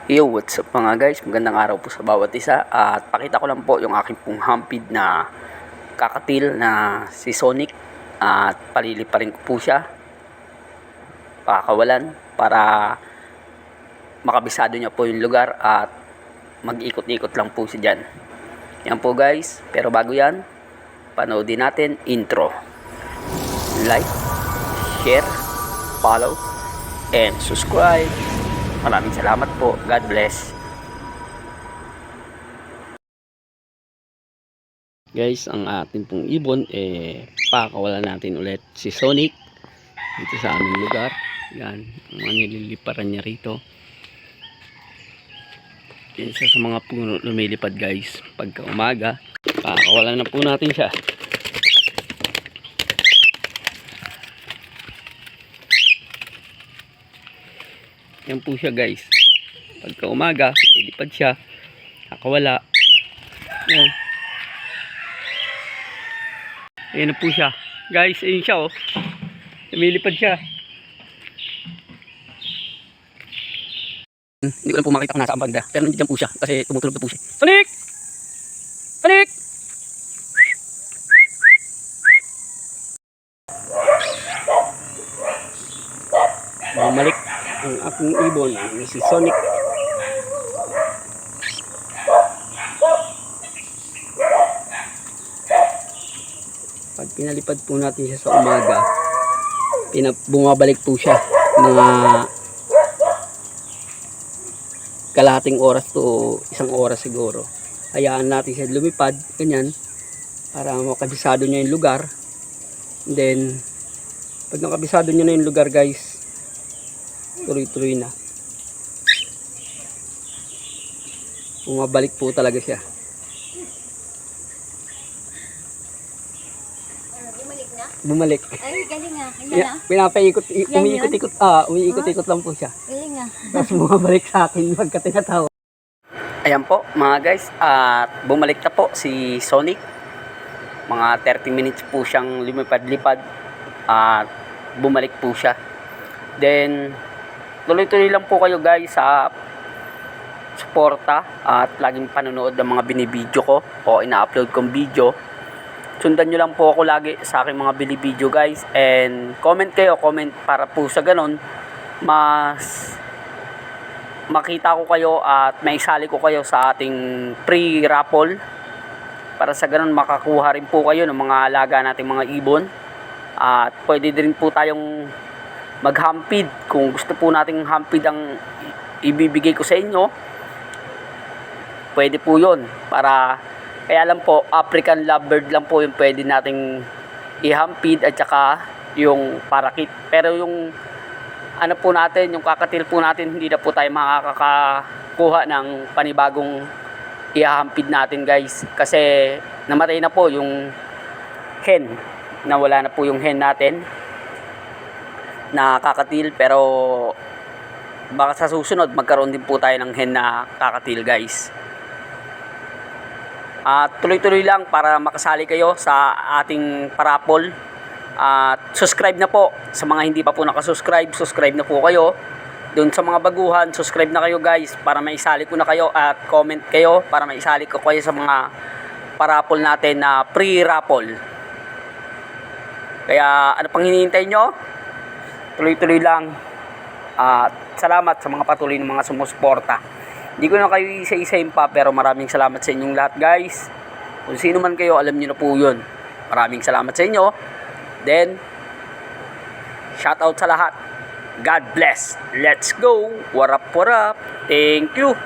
Yo, what's up mga guys? Magandang araw po sa bawat isa. At pakita ko lang po yung aking pong hampid na kakatil na si Sonic. At paliliparin ko po siya. Pakakawalan para makabisado niya po yung lugar at mag-ikot-ikot lang po siya dyan. Yan po guys. Pero bago yan, panoodin natin intro. Like, share, follow, and subscribe. Maraming salamat po. God bless. Guys, ang ating pong ibon pakakawalan natin ulit si Sonic dito sa aming lugar. Yan, ang mga nililiparan niya rito. Yan siya sa mga puno lumilipad guys. Pagka umaga, pakakawalan na po natin siya. Yan po siya guys. Pagka umaga, lilipad siya. Kakawala. Yan. Ayan na po siya. Guys, ayun siya oh. Lumilipad siya. Hindi ko lang po makita kung nasa banda. Pero nandiyan po siya. Kasi tumutulog na po siya. Sonic! Sonic! Bumalik ang aking ibon, si Sonic. Pag pinalipad po natin siya sa umaga, bumabalik po siya mga kalahating oras to isang oras siguro. Hayaan natin siya lumipad, ganyan, para makabisado niya yung lugar. And then, pag nakabisado niya na yung lugar guys, tuloy-tuloy na. Bumabalik po talaga siya. Bumalik na? Bumalik. Ay, galing nga. Yan Pinapaikot, umiikot-ikot lang po siya. Galing nga. Tapos bumabalik sa akin pagka tinatawag. Ayan po mga guys, at bumalik na po si Sonic. Mga 30 minutes po siyang lumipad-lipad at bumalik po siya. Then, tuloy-tuloy lang po kayo guys sa suporta at laging panonood ng mga binibideo ko o ina-upload kong video. Sundan nyo lang po ako lagi sa aking mga binibideo guys, and comment kayo, comment para po sa ganon mas makita ko kayo at maisali ko kayo sa ating pre-raffle, para sa ganon makakuha rin po kayo ng mga alaga nating mga ibon. At pwede din po tayong maghampid kung gusto po nating hampid ang ibibigay ko sa inyo. Pwede po yun, para kaya lang po African lovebird lang po yung pwede nating ihampid, at saka yung parakit. Pero yung ano po natin, yung kakatil po natin, hindi na po tayo makakakuha ng panibagong ihahampid natin guys, kasi namatay na po yung hen, nawala na po yung hen natin na kakatil. Pero baka sa susunod magkaroon din po tayo ng hen na kakatil guys. At tuloy-tuloy lang para makasali kayo sa ating parapol. At subscribe na po sa mga hindi pa po nakasubscribe, subscribe na po kayo. Doon sa mga baguhan, subscribe na kayo guys para maisali ko na kayo, at comment kayo para maisali ko kayo sa mga parapol natin na pre-raffle. Kaya ano pang hinihintay nyo? Tuloy-tuloy lang. At salamat sa mga patuloy ng mga sumusuporta. Hindi ko na kayo isa-isahin pa, pero maraming salamat sa inyong lahat guys. Kung sino man kayo, alam nyo na po yun. Maraming salamat sa inyo. Then, shout out sa lahat. God bless. Let's go. What up, what up. Thank you.